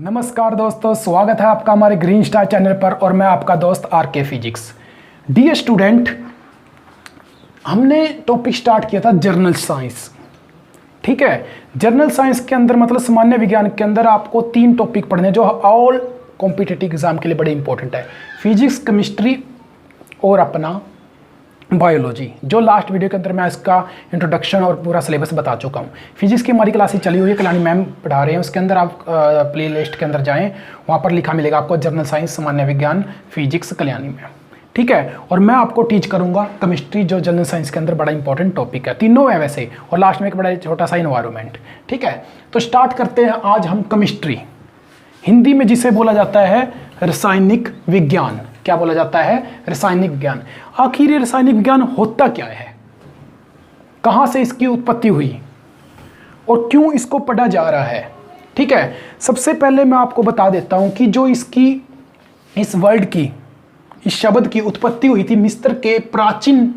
नमस्कार दोस्तों, स्वागत है आपका हमारे ग्रीन स्टार चैनल पर और मैं आपका दोस्त आरके फिजिक्स। डियर स्टूडेंट, हमने टॉपिक स्टार्ट किया था जर्नल साइंस। ठीक है, जर्नल साइंस के अंदर मतलब सामान्य विज्ञान के अंदर आपको 3 टॉपिक पढ़ने जो ऑल कॉम्पिटिटिव एग्जाम के लिए बड़े इंपॉर्टेंट है, फिजिक्स, केमिस्ट्री और अपना बायोलॉजी। जो लास्ट वीडियो के अंदर मैं इसका इंट्रोडक्शन और पूरा सिलेबस बता चुका हूँ। फिजिक्स की हमारी क्लासेस चली हुई है, कल्याणी मैम पढ़ा रहे हैं, उसके अंदर आप प्ले लिस्ट के अंदर जाएं, वहाँ पर लिखा मिलेगा आपको जर्नल साइंस, सामान्य विज्ञान, फिजिक्स कल्याणी मैम। ठीक है, और मैं आपको टीच करूँगा केमिस्ट्री, जो जनरल साइंस के अंदर बड़ा इंपॉर्टेंट टॉपिक है। तीनों है वैसे, और लास्ट में एक बड़ा छोटा सा इन्वायरमेंट। ठीक है, तो स्टार्ट करते हैं आज हम केमिस्ट्री, हिंदी में जिसे बोला जाता है रासायनिक विज्ञान। क्या बोला जाता है? रासायनिक विज्ञान। आखिर ये रासायनिक विज्ञान होता क्या है, कहां से इसकी उत्पत्ति हुई और क्यों इसको पढ़ा जा रहा है? ठीक है, सबसे पहले मैं आपको बता देता हूं कि जो इसकी इस वर्ड की, इस शब्द की उत्पत्ति हुई थी मिस्र के प्राचीन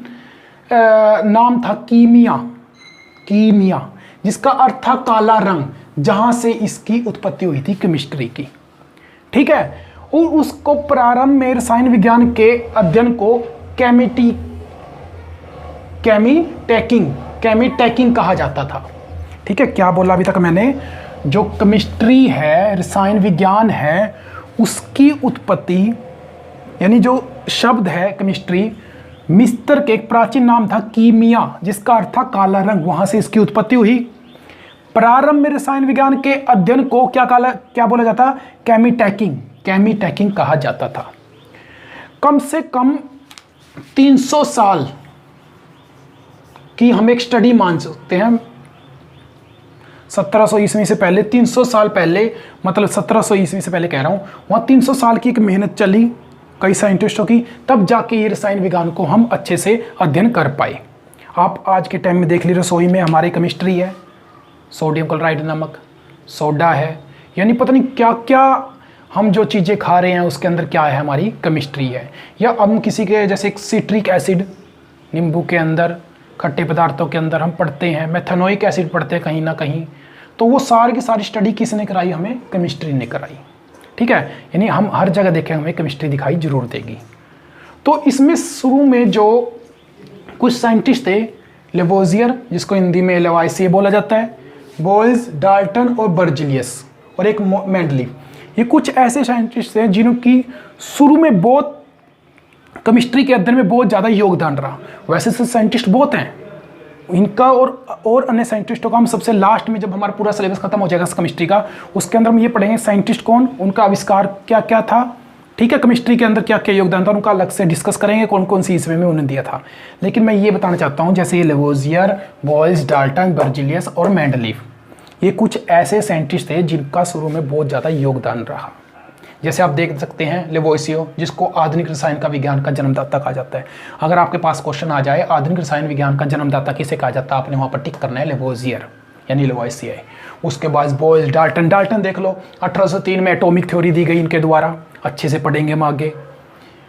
नाम था कीमिया, जिसका अर्थ था काला रंग, जहां से इसकी उत्पत्ति हुई थी केमिस्ट्री की। ठीक है, और उसको प्रारंभ में रसायन विज्ञान के अध्ययन को केमिटैकिंग कहा जाता था। ठीक है, क्या बोला अभी तक मैंने? जो केमिस्ट्री है, रसायन विज्ञान है, उसकी उत्पत्ति यानी जो शब्द है केमिस्ट्री, मिस्र के एक प्राचीन नाम था कीमिया, जिसका अर्थ था काला रंग, वहां से इसकी उत्पत्ति हुई। प्रारंभ में रसायन विज्ञान के अध्ययन को क्या बोला जाता? केमिटैकिंग कहा जाता था। कम से कम 300 साल की हम एक स्टडी मान सकते हैं। 1700 ईस्वी से पहले, 300 साल पहले, मतलब 1700 ईस्वी से पहले कह रहा हूं, वहां 300 साल की एक मेहनत चली कई साइंटिस्टों की, तब जाके ये रसायन विज्ञान को हम अच्छे से अध्ययन कर पाए। आप आज के टाइम में देख लीजिए, रसोई में हमारी केमिस्ट्री है, सोडियम क्लोराइड नमक, सोडा है, यानी पता नहीं क्या क्या हम जो चीज़ें खा रहे हैं उसके अंदर क्या है, हमारी केमिस्ट्री है। या हम किसी के जैसे सिट्रिक एसिड, नींबू के अंदर, खट्टे पदार्थों के अंदर हम पढ़ते हैं, मेथनोइक एसिड पढ़ते हैं कहीं ना कहीं, तो वो सारी की सारी स्टडी किसने कराई? हमें केमिस्ट्री ने कराई। ठीक है, यानी हम हर जगह देखें हमें केमिस्ट्री दिखाई जरूर देगी। तो इसमें शुरू में जो कुछ साइंटिस्ट थे, लेवोजियर, जिसको हिंदी में लेवाइसिए बोला जाता है, बोयल्स, डाल्टन और बर्जिलियस, और एक मेंडलीव, ये कुछ ऐसे साइंटिस्ट हैं जिनकी शुरू में बहुत केमिस्ट्री के अध्ययन में बहुत ज़्यादा योगदान रहा। वैसे से साइंटिस्ट बहुत हैं, इनका और अन्य साइंटिस्टों का हम सबसे लास्ट में, जब हमारा पूरा सिलेबस खत्म हो जाएगा केमिस्ट्री का, उसके अंदर हम ये पढ़ेंगे साइंटिस्ट कौन, उनका आविष्कार क्या क्या था। ठीक है, केमिस्ट्री के अंदर क्या क्या योगदान था, उनका अलग से डिस्कस करेंगे, कौन कौन सी ईस्वी में उन्होंने दिया था। लेकिन मैं ये बताना चाहता हूँ, जैसे ये लेवोजियर, बॉयल्स, डाल्टन, बर्जिलियस और मेंडलीव, ये कुछ ऐसे साइंटिस्ट थे जिनका शुरू में बहुत ज़्यादा योगदान रहा। जैसे आप देख सकते हैं लेवोइसियो, जिसको आधुनिक रसायन का विज्ञान का जन्मदाता कहा जाता है। अगर आपके पास क्वेश्चन आ जाए आधुनिक रसायन विज्ञान का जन्मदाता किसे कहा जाता है, आपने वहाँ पर टिक करना है लेवोजियर यानी लेवोइसिए। उसके बाद बॉयल्स, डाल्टन देख लो, 1803 में एटॉमिक थ्योरी दी गई इनके द्वारा, अच्छे से पढ़ेंगे हम आगे।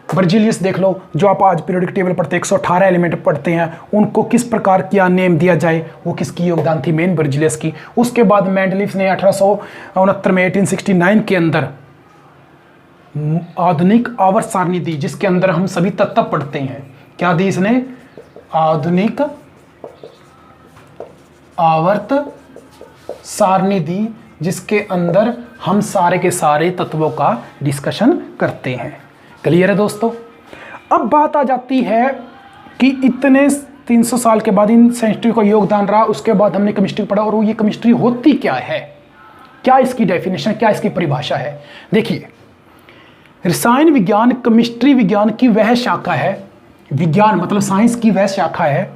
बर्जिलियस देख लो, जो आप आज पीरियोडिक टेबल पढ़ते हैं, 118 एलिमेंट पढ़ते हैं, उनको किस प्रकार क्या नेम दिया जाए, वो किसकी योगदान थी? मेन बर्जिलियस की। उसके बाद मेंडलीव ने 1869 में 1869 के अंदर आधुनिक आवर्त सारणी दी, जिसके अंदर हम सभी तत्व पढ़ते हैं। क्या दी इसने? आधुनिक आवर्त सारणी दी, जिसके अंदर हम सारे के सारे तत्वों का डिस्कशन करते हैं। क्लियर है दोस्तों? अब बात आ जाती है कि इतने 300 साल के बाद इन साइंटिस्टों का योगदान रहा, उसके बाद हमने केमिस्ट्री पढ़ा, और ये केमिस्ट्री होती क्या है, क्या इसकी डेफिनेशन, क्या इसकी परिभाषा है? देखिए, रसायन विज्ञान केमिस्ट्री विज्ञान की वह शाखा है, विज्ञान मतलब साइंस की वह शाखा है,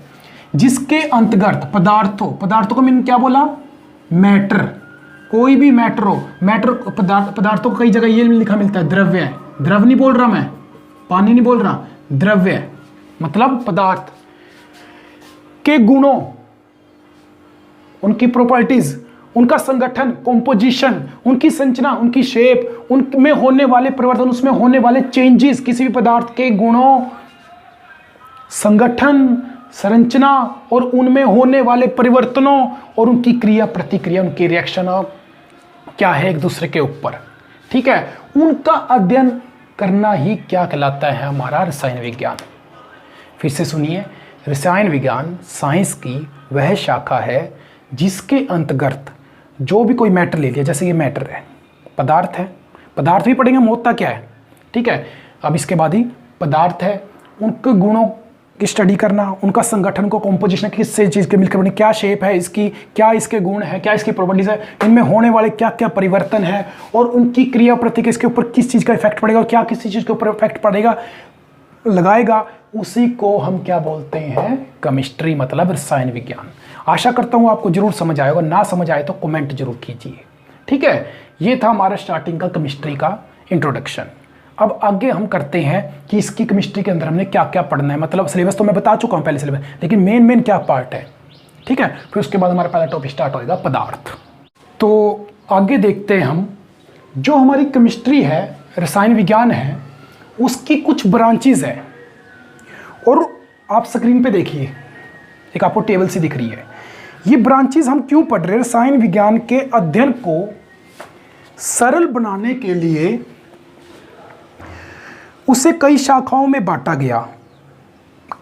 जिसके अंतर्गत पदार्थों को मैंने क्या बोला? मैटर, कोई भी मैटर हो, पदार्थों को कई जगह ये लिखा मिलता है द्रव नहीं बोल रहा मैं, पानी नहीं बोल रहा, द्रव्य मतलब पदार्थ के गुणों, उनकी प्रॉपर्टीज, उनका संगठन, कॉम्पोजिशन, उनकी संरचना, उनकी शेप, उनमें होने वाले परिवर्तन, उसमें होने वाले चेंजेस, किसी भी पदार्थ के गुणों, संगठन, संरचना और उनमें होने वाले परिवर्तनों और उनकी क्रिया प्रतिक्रिया, उनकी रिएक्शन क्या है एक दूसरे के ऊपर, ठीक है, उनका अध्ययन करना ही क्या कहलाता है हमारा रसायन विज्ञान। फिर से सुनिए, रसायन विज्ञान साइंस की वह शाखा है जिसके अंतर्गत जो भी कोई मैटर ले लिया, जैसे ये मैटर है, पदार्थ है, पदार्थ भी पढ़ेंगे हम होता क्या है, ठीक है। अब इसके बाद ही पदार्थ है, उनके गुणों की स्टडी करना, उनका संगठन को कॉम्पोजिशन किस से चीज़ के मिलकर बनी, क्या शेप है इसकी, क्या इसके गुण है, क्या इसकी प्रॉपर्टीज है, इनमें होने वाले क्या क्या परिवर्तन है और उनकी क्रिया प्रतिक्रिया इसके ऊपर किस चीज़ का इफेक्ट पड़ेगा और क्या किसी चीज़ के ऊपर इफेक्ट पड़ेगा लगाएगा, उसी को हम क्या बोलते हैं, केमिस्ट्री, मतलब रसायन विज्ञान। आशा करता हूँ आपको जरूर समझ आएगा, ना समझ आए तो कमेंट जरूर कीजिए, ठीक है। ये था हमारा स्टार्टिंग का केमिस्ट्री का इंट्रोडक्शन। अब आगे हम करते हैं कि इसकी केमिस्ट्री के अंदर हमने क्या क्या पढ़ना है, मतलब सिलेबस तो मैं बता चुका हूँ पहले सिलेबस, लेकिन मेन क्या पार्ट है, ठीक है। फिर उसके बाद हमारा पहला टॉपिक स्टार्ट होगा पदार्थ। तो आगे देखते हैं हम, जो हमारी केमिस्ट्री है, रसायन विज्ञान है, उसकी कुछ ब्रांचेज है। और आप स्क्रीन पे देखिए, एक आपको टेबल सी दिख रही है। ये ब्रांचेज हम क्यों पढ़ रहे हैं? रसायन विज्ञान के अध्ययन को सरल बनाने के लिए उसे कई शाखाओं में बांटा गया।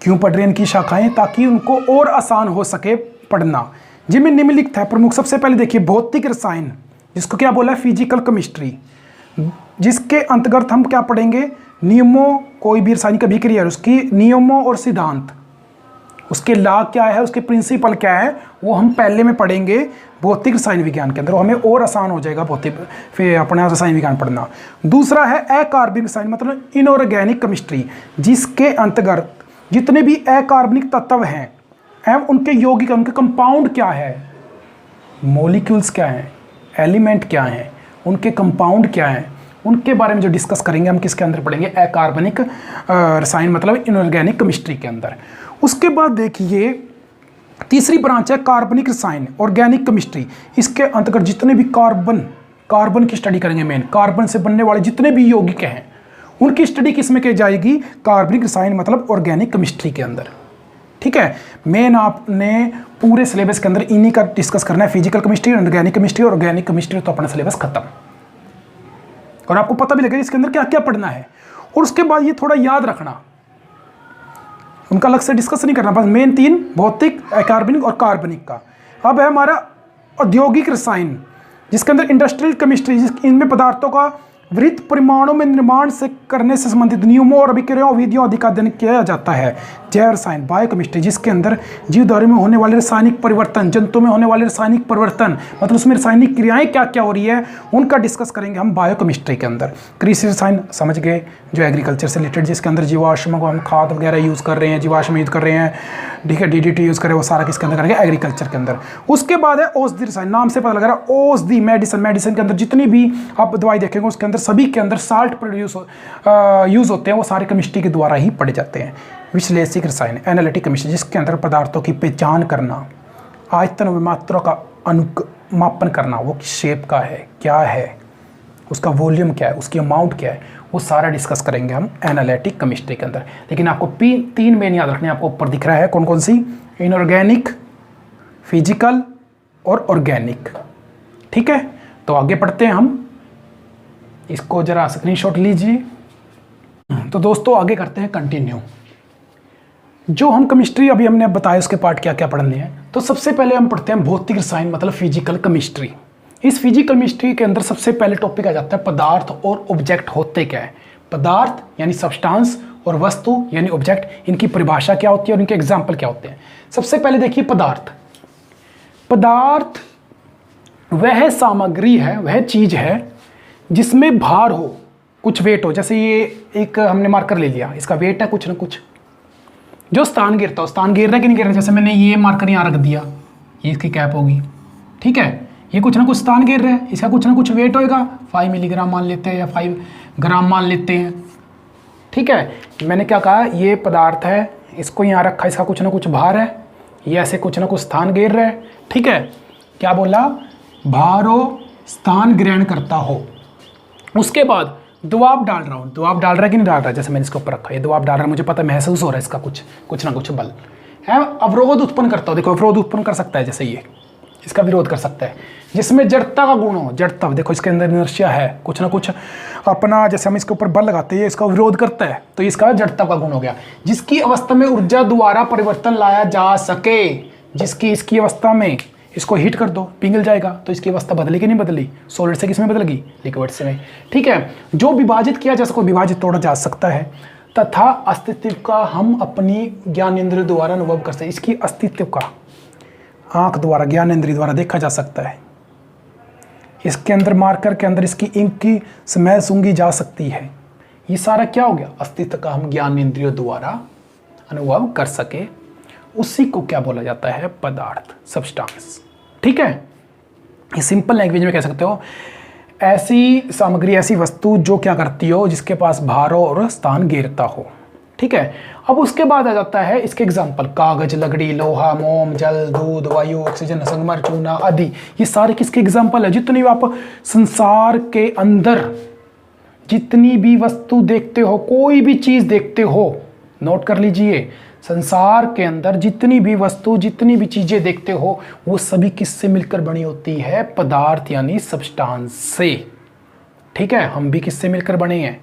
क्यों पढ़ रहे हैं इनकी शाखाएं? ताकि उनको और आसान हो सके पढ़ना, जिनमें निम्नलिखित है प्रमुख। सबसे पहले देखिए भौतिक रसायन, जिसको क्या बोला है, फिजिकल केमिस्ट्री, जिसके अंतर्गत हम क्या पढ़ेंगे, नियमों, कोई भी रासायनिक अभिक्रिया उसकी नियमों और सिद्धांत, उसके लॉ क्या है, उसके प्रिंसिपल क्या है, वो हम पहले में पढ़ेंगे भौतिक रसायन विज्ञान के अंदर। हमें और आसान हो जाएगा भौतिक फिर अपना रसायन विज्ञान पढ़ना। दूसरा है अकार्बनिक रसायन, मतलब इनऑर्गेनिक केमिस्ट्री, जिसके अंतर्गत जितने भी अकार्बनिक तत्व हैं एवं उनके यौगिक, उनके कंपाउंड क्या है, मॉलिक्यूल्स क्या हैं, एलिमेंट क्या हैं, उनके कंपाउंड क्या हैं, उनके बारे में जो डिस्कस करेंगे हम किसके अंदर पढ़ेंगे, अकार्बनिक रसायन, मतलब इनऑर्गेनिक केमिस्ट्री के अंदर। उसके बाद देखिए तीसरी ब्रांच है कार्बनिक रसायन, ऑर्गेनिक केमिस्ट्री। इसके अंतर्गत जितने भी कार्बन की स्टडी करेंगे, मेन कार्बन से बनने वाले जितने भी यौगिक हैं उनकी स्टडी किस में की जाएगी, कार्बनिक रसायन, मतलब ऑर्गेनिक केमिस्ट्री के अंदर, ठीक है। मेन आपने पूरे सिलेबस के अंदर इन्हीं का डिस्कस करना है, फिजिकल केमिस्ट्री, ऑर्गेनिक केमिस्ट्री और ऑर्गेनिक केमिस्ट्री, तो अपना सिलेबस खत्म। और आपको पता भी लगेगा इसके अंदर क्या क्या पढ़ना है। और उसके बाद ये थोड़ा याद रखना, उनका अलग से डिस्कस नहीं करना, बस मेन तीन, भौतिक, अकार्बनिक और कार्बनिक का। अब है हमारा औद्योगिक रसायन, जिसके अंदर इंडस्ट्रियल केमिस्ट्री, इनमें पदार्थों का वृत्त परिमाणों में निर्माण से करने से संबंधित नियमों और अभिक्रियाओं विधियों आदि का अध्ययन किया जाता है। जैव रसायन, बायोकेमिस्ट्री, जिसके अंदर जीवधारी में होने वाले रासायनिक परिवर्तन, जंतु में होने वाले रासायनिक परिवर्तन, मतलब उसमें रासायनिक क्रियाएं क्या क्या हो रही है उनका डिस्कस करेंगे हम बायोकेमिस्ट्री के अंदर। कृषि रसायन समझ गए, जो एग्रीकल्चर से रिलेटेड, जिसके अंदर जीवाश्म को हम खाद वगैरह यूज़ कर रहे हैं, जीवाश्म यूज़ कर रहे हैं, ठीक है, DDT यूज़ कर रहे हैं, वो सारा किसके अंदर करेंगे, एग्रीकल्चर के अंदर। उसके बाद है औषधि रसायन, नाम से पता लग रहा है औषधि, मेडिसिन के अंदर जितनी भी आप दवाई देखेंगे उसके अंदर सभी के अंदर साल्ट प्रोड्यूस यूज़ होते हैं, वो सारे केमिस्ट्री के द्वारा ही पढ़े जाते हैं। विश्लेषिक रसायन, एनालिटिक केमिस्ट्री, जिसके अंदर पदार्थों की पहचान करना, आयतन व मात्रा का अनुमापन करना, वो किस शेप का है, क्या है, उसका वॉल्यूम क्या है, उसकी अमाउंट क्या है, वो सारा डिस्कस करेंगे हम एनालिटिक केमिस्ट्री के अंदर। लेकिन आपको तीन मेन याद रखने, आपको ऊपर दिख रहा है कौन कौन सी, इनऑर्गेनिक, फिजिकल और ऑर्गेनिक, ठीक है। तो आगे पढ़ते हैं हम, इसको जरा स्क्रीनशॉट लीजिए। तो दोस्तों आगे करते हैं कंटिन्यू। जो हम केमिस्ट्री अभी हमने बताया उसके पार्ट क्या क्या पढ़ने हैं। तो सबसे पहले हम पढ़ते हैं भौतिक रसायन, मतलब फिजिकल केमिस्ट्री। इस फिजिकल केमिस्ट्री के अंदर सबसे पहले टॉपिक आ जाता है पदार्थ और ऑब्जेक्ट होते क्या है। पदार्थ यानी सब्सटेंस और वस्तु यानी ऑब्जेक्ट, इनकी परिभाषा क्या होती है और इनके एग्जाम्पल क्या होते हैं। सबसे पहले देखिए पदार्थ। पदार्थ वह सामग्री है, वह चीज है जिसमें भार हो, कुछ वेट हो। जैसे ये एक हमने मार्कर ले लिया, इसका वेट है कुछ ना कुछ, जो स्थान गिरता हो, स्थान गिर रहा है कि नहीं गिर रहा। जैसे मैंने ये मार्कर यहाँ रख दिया, ये इसकी कैप होगी, ठीक है, ये कुछ ना कुछ स्थान गिर रहा है, इसका कुछ ना कुछ वेट होएगा। 5 मिलीग्राम मान लेते हैं या 5 ग्राम मान लेते हैं, ठीक है। मैंने क्या कहा, ये पदार्थ है, इसको यहाँ रखा, इसका कुछ ना कुछ भार है, ये ऐसे कुछ ना कुछ स्थान गिर रहा है, ठीक है। क्या बोला, भार हो, स्थान ग्रहण करता हो। उसके बाद दबाव डाल रहा हूँ, दबाव डाल रहा है कि नहीं डाल रहा है। जैसे मैंने इसके ऊपर रखा, ये दबाव डाल रहा है, मुझे पता महसूस हो रहा है इसका कुछ ना कुछ बल है। अवरोध उत्पन्न करता हो, देखो अवरोध उत्पन्न कर सकता है, जैसे ये इसका विरोध कर सकता है। जिसमें जड़ता का गुण हो, जड़ता देखो इसके अंदर इनर्शिया है, कुछ ना कुछ अपना, जैसे हम इसके ऊपर बल लगाते हैं इसका विरोध करता है, तो इसका जड़ता का गुण हो गया। जिसकी अवस्था में ऊर्जा द्वारा परिवर्तन लाया जा सके, जिसकी इसकी अवस्था में, इसको हीट कर दो पिघल जाएगा, तो इसकी अवस्था बदली कि नहीं बदली, सॉलिड से किस में बदल गई, लिक्विड से में। ठीक है, जो विभाजित किया जा सके विभाजित तोड़ा जा सकता है, तथा अस्तित्व का हम अपनी ज्ञानेंद्रिय द्वारा अनुभव कर सकते हैं। इसकी अस्तित्व का आंख द्वारा, ज्ञानेंद्रिय द्वारा देखा जा सकता है। इसके अंदर मार्कर के अंदर इसकी इंक की स्मेल सूंघी जा सकती है। ये सारा क्या हो गया, अस्तित्व का हम ज्ञानेंद्रियों द्वारा अनुभव कर सके, उसी को क्या बोला जाता है, पदार्थ, सब्सटेंस। ठीक है, ये सिंपल लैंग्वेज में कह सकते हो, ऐसी सामग्री, ऐसी वस्तु जो क्या करती हो, जिसके पास भार और स्थान घेरता हो। ठीक है, अब उसके बाद आ जाता है इसके एग्जाम्पल, कागज, लकड़ी, लोहा, मोम, जल, दूध, वायु, ऑक्सीजन, संगमर, चूना आदि। ये सारे किसके एग्जाम्पल है। जितनी भी आप संसार के अंदर जितनी भी वस्तु देखते हो, कोई भी चीज देखते हो, नोट कर लीजिए, संसार के अंदर जितनी भी वस्तु, जितनी भी चीजें देखते हो, वो सभी किससे मिलकर बनी होती है, पदार्थ यानी सब्सटेंस से। ठीक है, हम भी किससे मिलकर बने हैं,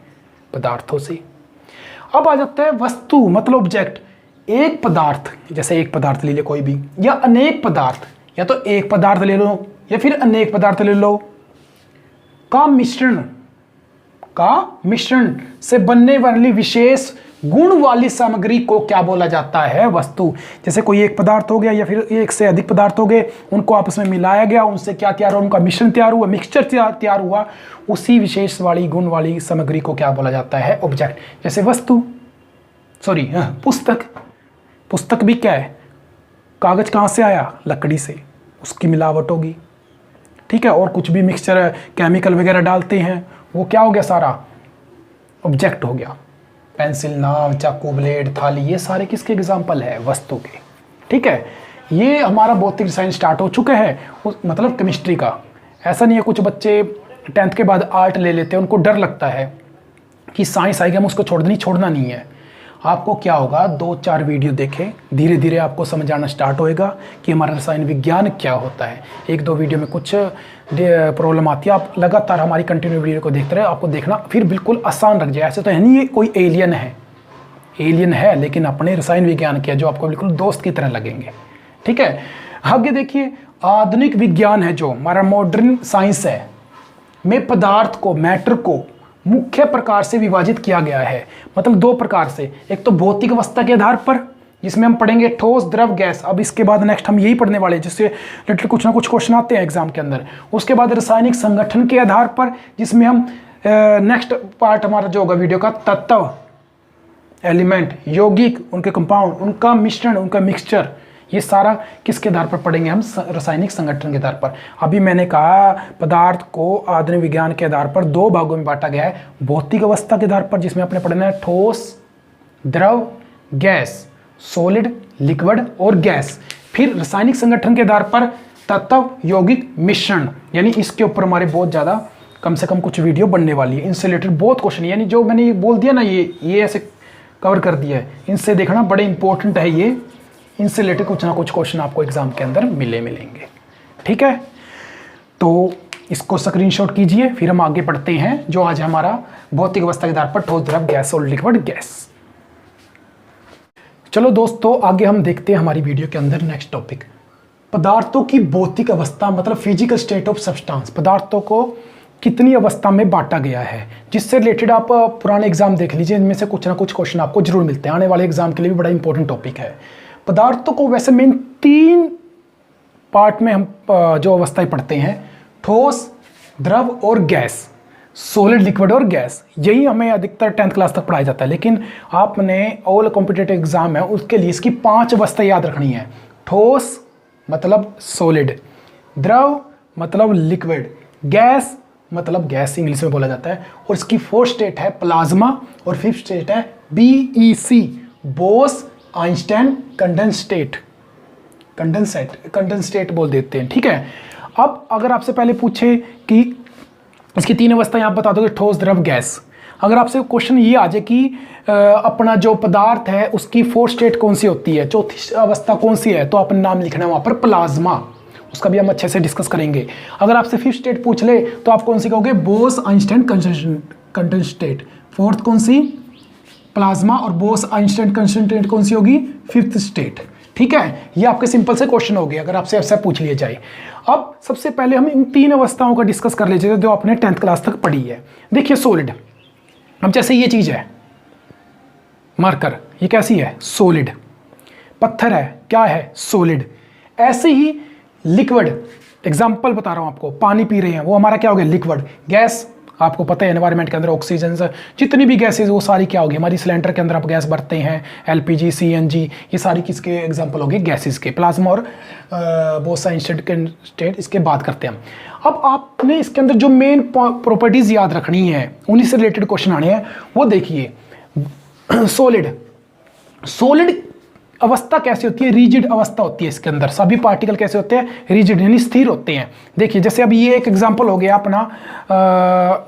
पदार्थों से। अब आ जाता है वस्तु मतलब ऑब्जेक्ट। एक पदार्थ, जैसे एक पदार्थ ले ले कोई भी, या अनेक पदार्थ, या तो एक पदार्थ ले लो या फिर अनेक पदार्थ ले लो, का मिश्रण से बनने वाली विशेष गुण वाली सामग्री को क्या बोला जाता है, वस्तु। जैसे कोई एक पदार्थ हो गया या फिर एक से अधिक पदार्थ हो गए, उनको आपस में मिलाया गया, उनसे क्या तैयार हुआ, उनका मिश्रण तैयार हुआ, मिक्सचर तैयार हुआ, उसी विशेष वाली गुण वाली सामग्री को क्या बोला जाता है, ऑब्जेक्ट। जैसे वस्तु, सॉरी पुस्तक भी क्या है, कागज कहाँ से आया, लकड़ी से, उसकी मिलावट होगी। ठीक है, और कुछ भी मिक्सचर केमिकल वगैरह डालते हैं, वो क्या हो गया, सारा ऑब्जेक्ट हो गया। पेंसिल, नाव, चाकू, ब्लेड, थाली, ये सारे किसके एग्जाम्पल है, वस्तु के। ठीक है, ये हमारा भौतिक रसायन स्टार्ट हो चुका है, मतलब केमिस्ट्री का। ऐसा नहीं है, कुछ बच्चे 10th के बाद आर्ट ले लेते हैं, उनको डर लगता है कि साइंस आएगी हम उसको छोड़ना नहीं है। आपको क्या होगा, 2-4 वीडियो देखें, धीरे धीरे आपको समझ आना स्टार्ट होएगा कि हमारा रसायन विज्ञान क्या होता है। 1-2 वीडियो में कुछ प्रॉब्लम आती है, आप लगातार हमारी कंटिन्यू वीडियो को देखते रहे, आपको देखना फिर बिल्कुल आसान लग जाए। ऐसे तो है नहीं ये कोई एलियन है, लेकिन अपने रसायन विज्ञान के जो आपको बिल्कुल दोस्त की तरह लगेंगे। ठीक है, आगे देखिए, आधुनिक विज्ञान है जो हमारा मॉडर्न साइंस है, में पदार्थ को, मैटर को मुख्य प्रकार से विभाजित किया गया है। मतलब 2 प्रकार से, एक तो भौतिक अवस्था के आधार पर, जिसमें हम पढ़ेंगे ठोस, द्रव, गैस। अब इसके बाद नेक्स्ट हम यही पढ़ने वाले हैं, जिससे रिलेटेड कुछ ना कुछ क्वेश्चन आते हैं एग्जाम के अंदर। उसके बाद रासायनिक संगठन के आधार पर, जिसमें हम नेक्स्ट पार्ट हमारा जो होगा वीडियो का, तत्व, एलिमेंट, यौगिक, उनके कंपाउंड, उनका मिश्रण, उनका मिक्सचर, ये सारा किसके आधार पर पढ़ेंगे हम, रासायनिक संगठन के आधार पर। अभी मैंने कहा पदार्थ को आधुनिक विज्ञान के आधार पर 2 भागों में बांटा गया है। भौतिक अवस्था के आधार पर, जिसमें आपने पढ़ना है ठोस, द्रव, गैस, सॉलिड, लिक्विड और गैस। फिर रासायनिक संगठन के आधार पर तत्व, यौगिक, मिश्रण, यानी इसके ऊपर हमारे बहुत ज़्यादा, कम से कम कुछ वीडियो बनने वाली है। इनसे रिलेटेड बहुत क्वेश्चन, यानी जो मैंने बोल दिया ना, ये ऐसे कवर कर दिया है, इनसे देखना बड़े इंपॉर्टेंट है ये। इनसे रिलेटेड कुछ ना कुछ क्वेश्चन आपको एग्जाम के अंदर मिलेंगे। ठीक है, तो इसको स्क्रीनशॉट कीजिए, फिर हम आगे पढ़ते हैं जो आज हमारा भौतिक अवस्था के आधार पर ठोस, द्रव, गैस और लिक्विड, गैस। चलो दोस्तों, आगे हम देखते हैं हमारी वीडियो के अंदर नेक्स्ट टॉपिक, पदार्थों की भौतिक अवस्था, मतलब फिजिकल स्टेट ऑफ सब्सटेंस। पदार्थों को कितनी अवस्था में बांटा गया है, जिससे रिलेटेड आप पुराने एग्जाम देख लीजिए, इनमें से कुछ ना कुछ क्वेश्चन आपको जरूर मिलते हैं। आने वाले एग्जाम के लिए भी बड़ा इंपॉर्टेंट टॉपिक है। पदार्थों को वैसे मेन 3 पार्ट में हम जो अवस्थाएं पढ़ते हैं, ठोस, द्रव और गैस, सॉलिड, लिक्विड और गैस। यही हमें अधिकतर 10th क्लास तक पढ़ाया जाता है, लेकिन आपने ऑल कॉम्पिटिटिव एग्जाम है उसके लिए इसकी 5 अवस्थाएं याद रखनी है। ठोस मतलब सॉलिड, द्रव मतलब लिक्विड, गैस मतलब गैस इंग्लिश में बोला जाता है, और इसकी 4th स्टेट है प्लाज्मा, और 5th स्टेट है BEC, बोस आइंस्टाइन कंडेंसेट बोल देते हैं। ठीक है, अब अगर आपसे पहले पूछे कि इसकी 3 अवस्थाएं आप बता दोगे, ठोस, द्रव, गैस। अगर आपसे क्वेश्चन ये आ जाए कि अपना जो पदार्थ है उसकी 4th स्टेट कौन सी होती है, 4थी अवस्था कौन सी है, तो आपने नाम लिखना है वहां पर प्लाज्मा। उसका भी हम अच्छे से डिस्कस करेंगे। अगर आपसे फिफ्थ स्टेट पूछ ले तो आप कौन सी कहोगे, Bose Einstein condensed state. Fourth कौन सी, प्लाज्मा, और बोस आइंस्टाइन कंडेंस्ड स्टेट कौन सी होगी, फिफ्थ स्टेट। ठीक है, ये आपके सिंपल से क्वेश्चन हो गए अगर आपसे ऐसा पूछ लिया जाए। अब सबसे पहले हम इन 3 अवस्थाओं का डिस्कस कर लीजिए जो आपने 10th क्लास तक पढ़ी है। देखिए सॉलिड, अब जैसे ये चीज है मार्कर, ये कैसी है, सॉलिड। पत्थर है, क्या है, सॉलिड। ऐसे ही लिक्विड, एग्जांपल बता रहा हूं आपको, पानी पी रहे हैं वो हमारा क्या हो गया, लिक्विड। गैस, आपको पता है एनवायरनमेंट के अंदर ऑक्सीजन जितनी भी गैसेज वो सारी क्या होगी, हमारी सिलेंडर के अंदर आप गैस भरते हैं, एलपीजी, सीएनजी, ये सारी किसके एग्जांपल हो गए, गैसेज के। प्लाज्मा और बोस आइंस्टाइन स्टेट इसके बात करते हैं हम। अब आपने इसके अंदर जो मेन प्रॉपर्टीज याद रखनी है, उन्हीं से रिलेटेड क्वेश्चन आने हैं, वो देखिए। सॉलिड, सॉलिड अवस्था कैसी होती है, रिजिड अवस्था होती है। इसके अंदर सभी पार्टिकल कैसे होते हैं, रिजिड यानी स्थिर होते हैं। देखिए जैसे अभी ये एक एग्जांपल हो गया अपना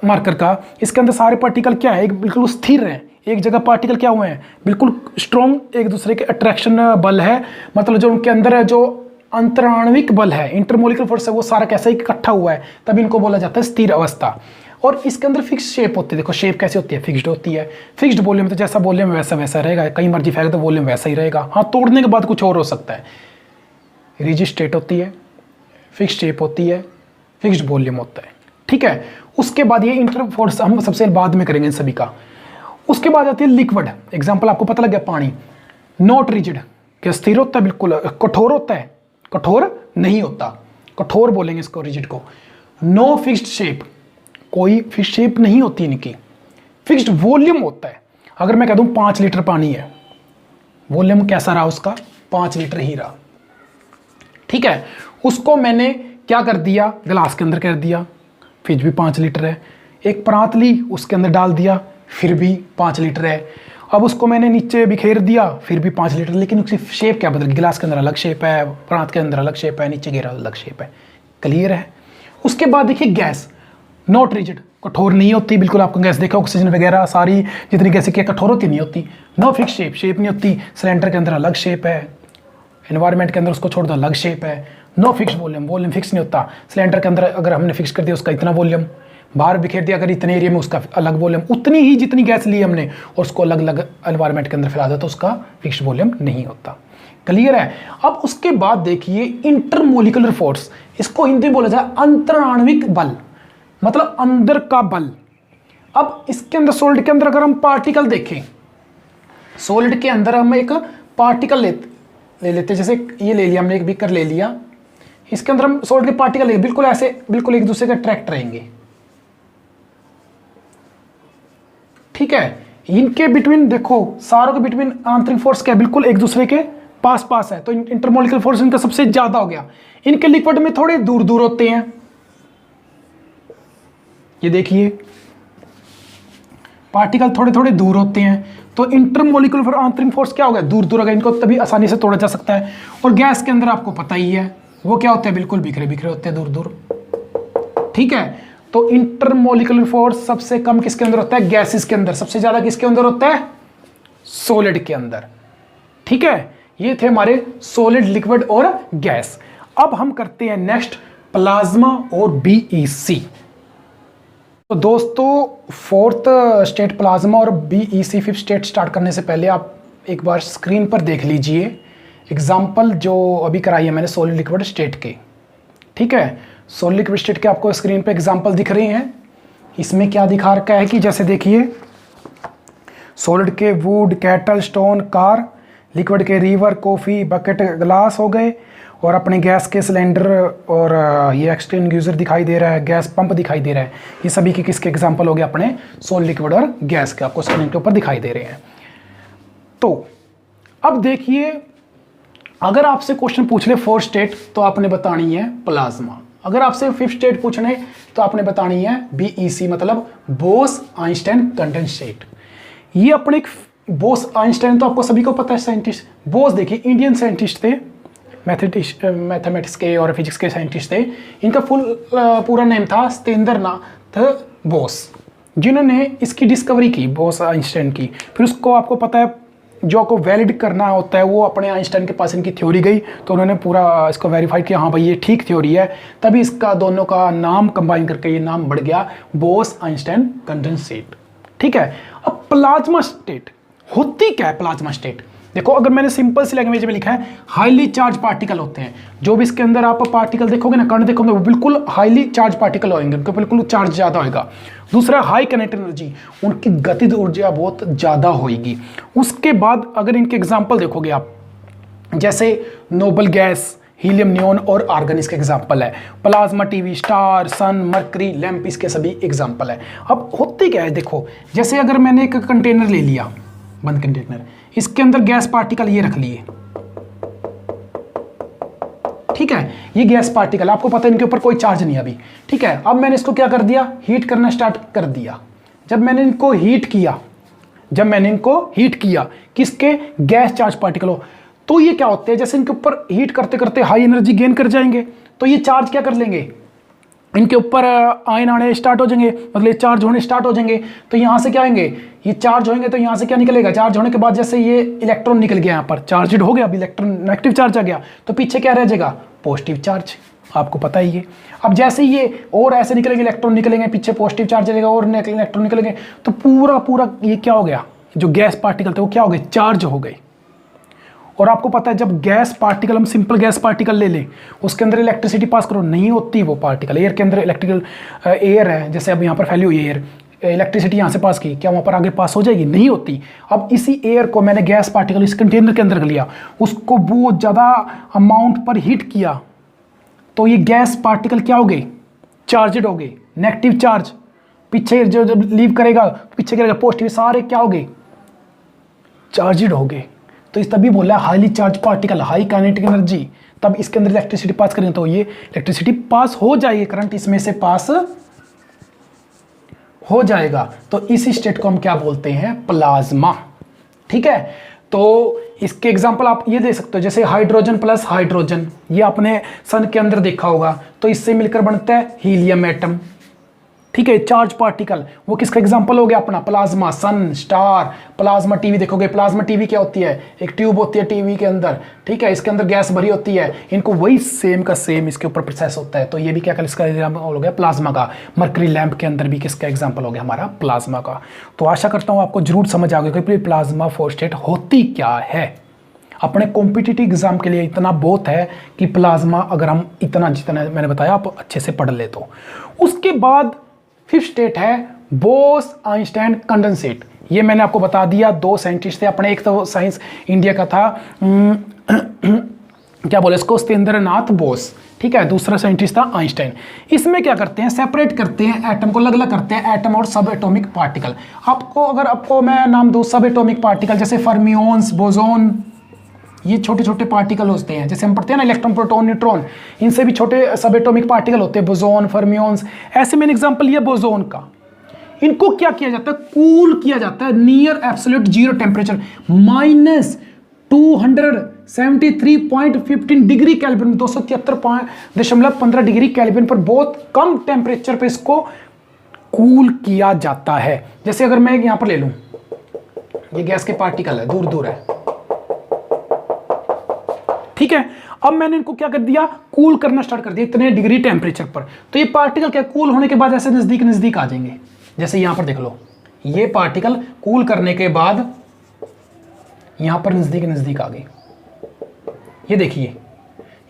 मार्कर का, इसके अंदर सारे पार्टिकल क्या है, एक बिल्कुल स्थिर हैं, एक जगह पार्टिकल क्या हुए हैं, बिल्कुल स्ट्रॉन्ग एक दूसरे के अट्रैक्शन बल है, मतलब जो उनके अंदर है जो अंतराणविक बल है, इंटरमोलिकुलर फोर्स है, वो सारा कैसा इकट्ठा हुआ है, तब इनको बोला जाता है स्थिर अवस्था। और इसके अंदर फिक्स शेप होती है। देखो शेप कैसे होती है, फिक्स्ड होती है। फिक्स्ड वॉल्यूम तो जैसा वॉल्यूम वैसा वैसा रहेगा, कहीं मर्जी फेंक तो वॉल्यूम वैसा ही रहेगा, हाँ तोड़ने के बाद कुछ और हो सकता है। रिजिड स्टेट होती है, फिक्स्ड शेप होती है, फिक्स्ड वॉल्यूम होता है। ठीक है, उसके बाद ये इंटरफोर्स हम सबसे बाद में करेंगे इन सभी का। उसके बाद आती है लिक्विड, एग्जाम्पल आपको पता लग गया, पानी। नॉट रिजिड, क्या स्थिर होता है, बिल्कुल कठोर होता है, कठोर नहीं होता, कठोर बोलेंगे इसको, रिजिड को। नो फिक्स्ड शेप, कोई फिक्स्ड शेप नहीं होती इनकी। फिक्स्ड वॉल्यूम होता है। अगर मैं कह दूं 5 लीटर पानी है, वॉल्यूम कैसा रहा उसका, 5 लीटर ही रहा। ठीक है, उसको मैंने क्या कर दिया, गिलास के अंदर कर दिया, फिर भी 5 लीटर है। एक परात ली, उसके अंदर डाल दिया, फिर भी 5 लीटर है। अब उसको मैंने नीचे बिखेर दिया, फिर भी 5 लीटर, लेकिन उसकी शेप क्या बदल गई, गिलास के अंदर अलग शेप है, परात के अंदर अलग शेप है, नीचे गिरा अलग शेप है। क्लियर है। उसके बाद देखिए गैस, नॉट रिजिड, कठोर नहीं होती बिल्कुल। आपको गैस देखा, ऑक्सीजन वगैरह सारी जितनी गैसें क्या कठोर होती नहीं होती। नो फिक्स शेप, शेप नहीं होती। सिलेंडर के अंदर अलग शेप है, एनवायरनमेंट के अंदर उसको छोड़ दो अलग शेप है। No fix volume, volume fix नहीं होता। सिलेंडर के अंदर अगर हमने फिक्स कर दिया उसका इतना वॉल्यूम, बाहर बिखेर दिया अगर इतने एरिया में उसका अलग वॉल्यूम, उतनी ही जितनी गैस ली हमने और उसको अलग अलग एनवायरनमेंट के अंदर फैला दिया तो उसका फिक्स वॉल्यूम नहीं होता। क्लियर है। अब उसके बाद देखिए इंटरमोलिकुलर फोर्स, इसको हिंदी में बोला जाए अंतराण्विक बल, मतलब अंदर का बल। अब इसके अंदर सॉलिड के अंदर अगर हम पार्टिकल देखें, सॉलिड के अंदर हम एक पार्टिकल ले लेते, जैसे ये ले लिया हमने, एक बीकर ले लिया, इसके अंदर हम सॉलिड के पार्टिकल ले, बिल्कुल ऐसे, बिल्कुल एक दूसरे के अट्रैक्ट रहेंगे। ठीक है, इनके बिटवीन देखो, सारों के बिटवीन आंतरिक फोर्स क्या है, बिल्कुल एक दूसरे के पास पास है, तो इंटरमोलिकुलर फोर्स इनका सबसे ज्यादा हो गया। इनके लिक्विड में थोड़े दूर दूर होते हैं, ये देखिए पार्टिकल थोड़े थोड़े दूर होते हैं, तो इंटरमोलिकुलर आंतरिक फोर्स क्या हो गया, दूर दूर हो गया, इनको तभी आसानी से तोड़ा जा सकता है। और गैस के अंदर आपको पता ही है वो क्या होते हैं, बिल्कुल बिखरे बिखरे होते हैं, दूर दूर। ठीक है, तो इंटरमोलिकुलर फोर्स सबसे कम किसके अंदर होता है, गैसेस के अंदर। सबसे ज्यादा किसके अंदर होता है, सॉलिड के अंदर। ठीक है, ये थे हमारे सॉलिड, लिक्विड और गैस। अब हम करते हैं नेक्स्ट प्लाज्मा और बीईसी। तो दोस्तों फोर्थ स्टेट प्लाज्मा और बीईसी फिफ्थ स्टेट स्टार्ट करने से पहले आप एक बार स्क्रीन पर देख लीजिए एग्जाम्पल जो अभी कराई है मैंने सॉलिड लिक्विड स्टेट के। ठीक है, सॉलिड लिक्विड स्टेट के आपको स्क्रीन पे एग्जाम्पल दिख रहे हैं। इसमें क्या दिखा रखा है कि जैसे देखिए सॉलिड के would, cattle, stone, car, liquid के रिवर, कॉफ़ी, बकेट, ग्लास हो गए, और अपने गैस के सिलेंडर और ये एक्सटिंग्विशर दिखाई दे रहा है, गैस पंप दिखाई दे रहा है। ये सभी के किसके एग्जाम्पल हो गए, अपने सॉलिड, लिक्विड और गैस के, आपको स्क्रीन के ऊपर दिखाई दे रहे हैं। तो अब देखिए अगर आपसे क्वेश्चन पूछ ले फोर्थ स्टेट तो आपने बतानी है प्लाज्मा। अगर आपसे फिफ्थ स्टेट पूछने तो आपने बतानी है बीईसी, मतलब बोस आइंस्टाइन कंडेंस्ड स्टेट। ये अपने बोस आइंस्टाइन तो आपको सभी को पता है, साइंटिस्ट। बोस देखिए इंडियन साइंटिस्ट थे, मैथमेटिक्स के और फिजिक्स के साइंटिस्ट थे। इनका पूरा नेम था सत्येंद्रनाथ बोस, जिन्होंने इसकी डिस्कवरी की, बोस आइंस्टाइन की। फिर उसको आपको पता है जो आपको वैलिड करना होता है वो अपने आइंस्टाइन के पास इनकी थ्योरी गई, तो उन्होंने पूरा इसको वेरीफाई किया, हाँ भाई ये ठीक थ्योरी है, तभी इसका दोनों का नाम कंबाइन करके ये नाम बढ़ गया बोस आइंस्टाइन कंडेंसेट। ठीक है। अब प्लाज्मा स्टेट होती क्या है? प्लाज्मा स्टेट देखो, अगर मैंने सिंपल सी लैंग्वेज में लिखा है, हाईली चार्ज पार्टिकल होते हैं, जो भी इसके अंदर आप पार्टिकल देखोगे ना, कण देखोगे, वो बिल्कुल हाईली चार्ज पार्टिकल होंगे, उनका बिल्कुल चार्ज ज़्यादा होगा। दूसरा हाई काइनेटिक एनर्जी, उनकी गतिज ऊर्जा बहुत ज़्यादा होगी। उसके बाद अगर इनके एग्जाम्पल देखोगे आप, जैसे नोबल गैस, हीलियम, नियोन और आर्गन इसके एग्जाम्पल है, प्लाज्मा टीवी, स्टार, सन, मरकरी, लैंप इसके सभी एग्जाम्पल है। अब होती क्या है देखो, जैसे अगर मैंने एक कंटेनर ले लिया, बंद कंटेनर, इसके अंदर गैस पार्टिकल ये रख लिए, ठीक है, ये गैस पार्टिकल, आपको पता है इनके ऊपर कोई चार्ज नहीं अभी, ठीक है। अब मैंने इसको क्या कर दिया, हीट करना स्टार्ट कर दिया। जब मैंने इनको हीट किया, किसके, गैस चार्ज पार्टिकल हो, तो ये क्या होते हैं, जैसे इनके ऊपर हीट करते करते हाई एनर्जी गेन कर जाएंगे, तो ये चार्ज क्या कर लेंगे, इनके ऊपर आयन आने स्टार्ट हो जाएंगे, मतलब चार्ज होने स्टार्ट हो जाएंगे। तो यहाँ से क्या आएंगे, ये चार्ज होंगे, तो यहाँ से क्या निकलेगा, चार्ज होने के बाद जैसे ये इलेक्ट्रॉन निकल गया, यहाँ पर चार्जड हो गया, अब इलेक्ट्रॉन नेगेटिव चार्ज आ गया, तो पीछे क्या रह जाएगा, पॉजिटिव चार्ज, आपको पता ही है। अब जैसे ये और ऐसे निकलेंगे, इलेक्ट्रॉन निकलेंगे, पीछे पॉजिटिव चार्ज रहेगा और इलेक्ट्रॉन निकलेंगे, तो पूरा ये क्या हो गया, जो गैस पार्टिकल थे वो क्या हो गए, चार्ज हो गए। और आपको पता है जब गैस पार्टिकल, हम सिंपल गैस पार्टिकल ले लें, उसके अंदर इलेक्ट्रिसिटी पास करो, नहीं होती वो पार्टिकल। एयर के अंदर इलेक्ट्रिकल एयर है, जैसे अब यहाँ पर फैली हुई एयर, इलेक्ट्रिसिटी यहाँ से पास की, क्या वहाँ पर आगे पास हो जाएगी, नहीं होती। अब इसी एयर को मैंने गैस पार्टिकल इस कंटेनर के अंदर लिया, उसको बहुत ज़्यादा अमाउंट पर हीट किया, तो ये गैस पार्टिकल क्या हो गए, चार्जड हो गए, नेगेटिव चार्ज, पीछे जो जब लीव करेगा पीछे करेगा पॉजिटिव, सारे क्या हो गए, चार्जड हो गए। तो इस तभी बोला highly charge particle, high kinetic energy, तब इसके अंदर इलेक्ट्रिसिटी पास करेंगे तो ये इलेक्ट्रिसिटी पास हो जाएगी, करंट इसमें से पास हो जाएगा। तो इसी स्टेट को हम क्या बोलते हैं, प्लाज्मा। ठीक है, तो इसके एग्जांपल आप ये दे सकते हो, जैसे हाइड्रोजन प्लस हाइड्रोजन, ये आपने सन के अंदर देखा होगा, तो इससे मिलकर बनता है हीलियम एटम। ठीक है, चार्ज पार्टिकल, वो किसका एग्जांपल हो गया अपना, प्लाज्मा, सन, स्टार। प्लाज्मा टीवी देखोगे, प्लाज्मा टीवी क्या होती है, एक ट्यूब होती है टीवी के अंदर, ठीक है, इसके अंदर गैस भरी होती है, इनको वही सेम का सेम इसके ऊपर प्रोसेस होता है, तो ये भी क्या इसका एग्जाम्पल हो गया प्लाज्मा का। मरकरी लैंप के अंदर भी किसका एग्जाम्पल हो गया, हमारा प्लाज्मा का। तो आशा करता हूँ आपको जरूर समझ आ गया कि प्लाज्मा फोस्टेट होती क्या है। अपने कॉम्पिटिटिव एग्जाम के लिए इतना बहुत है कि प्लाज्मा अगर हम जितना मैंने बताया आप अच्छे से पढ़ ले तो। उसके बाद फिफ्थ स्टेट है बोस आइंस्टाइन कंडेंसेट। ये मैंने आपको बता दिया, दो साइंटिस्ट थे अपने, एक तो साइंस इंडिया का था क्या बोले इसको, सत्येंद्र नाथ बोस, ठीक है, दूसरा साइंटिस्ट था आइंस्टाइन। इसमें क्या करते हैं, सेपरेट करते हैं एटम को, अलग अलग करते हैं एटम और सब एटॉमिक पार्टिकल। आपको मैं नाम दूं सब एटॉमिक पार्टिकल, जैसे फर्मियोन्स, बोसोन, ये छोटे छोटे पार्टिकल होते हैं, जैसे हम पढ़ते हैं ना इलेक्ट्रॉन, प्रोटॉन, न्यूट्रॉन, इनसे भी छोटे सब एटॉमिक पार्टिकल होते हैं, बोसोन, फर्मियोन्स। ऐसे मैंने एग्जांपल लिया बोसोन का। इनको क्या किया जाता है, कूल किया जाता है near absolute zero temperature, -273.15 degree kelvin, 273.15 degree kelvin पर, बहुत कम टेम्परेचर पे इसको कूल किया जाता है। जैसे अगर मैं यहां पर ले लूं, ये गैस के पार्टिकल है, दूर दूर है, ठीक है, अब मैंने इनको क्या कर दिया, कूल करना स्टार्ट कर दिया इतने डिग्री टेम्परेचर पर, तो ये पार्टिकल क्या कूल होने के बाद ऐसे नजदीक नजदीक आ जाएंगे। जैसे यहां पर देख लो, ये पार्टिकल कूल करने के बाद यहां पर नजदीक नजदीक आ गए। ये देखिए,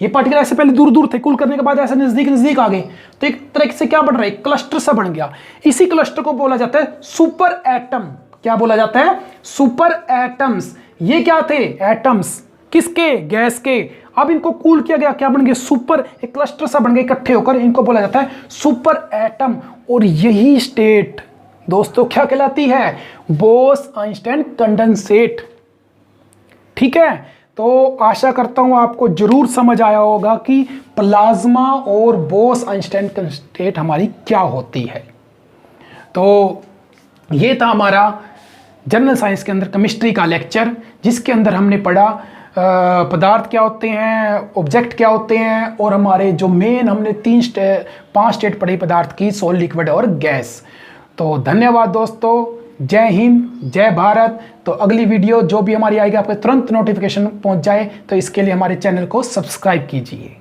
ये पार्टिकल ऐसे पहले दूर दूर थे, कूल करने के बाद ऐसे नजदीक नजदीक आ गए, तो एक तरह से क्या बन रहा है, क्लस्टर सा बन गया। इसी क्लस्टर को बोला जाता है सुपर एटम। क्या बोला जाता है, सुपर एटम्स। ये क्या थे, एटम्स, किसके, गैस के। अब इनको कूल किया गया, क्या बन गए, सुपर, एक क्लस्टर सा बन गए इकट्ठे होकर, इनको बोला जाता है सुपर एटम। और यही स्टेट दोस्तों क्या कहलाती है, बोस आइंस्टाइन कंडेंसेट। ठीक है, तो आशा करता हूं आपको जरूर समझ आया होगा कि प्लाज्मा और बोस आइंस्टाइन कंडेंसेट हमारी क्या होती है। तो ये था हमारा जनरल साइंस के अंदर केमिस्ट्री का लेक्चर, जिसके अंदर हमने पढ़ा पदार्थ क्या होते हैं, ऑब्जेक्ट क्या होते हैं, और हमारे जो मेन हमने 5 स्टेट पढ़ी पदार्थ की, सॉलिड, लिक्विड और गैस। तो धन्यवाद दोस्तों, जय हिंद, जय भारत। तो अगली वीडियो जो भी हमारी आएगी आपको तुरंत नोटिफिकेशन पहुंच जाए, तो इसके लिए हमारे चैनल को सब्सक्राइब कीजिए।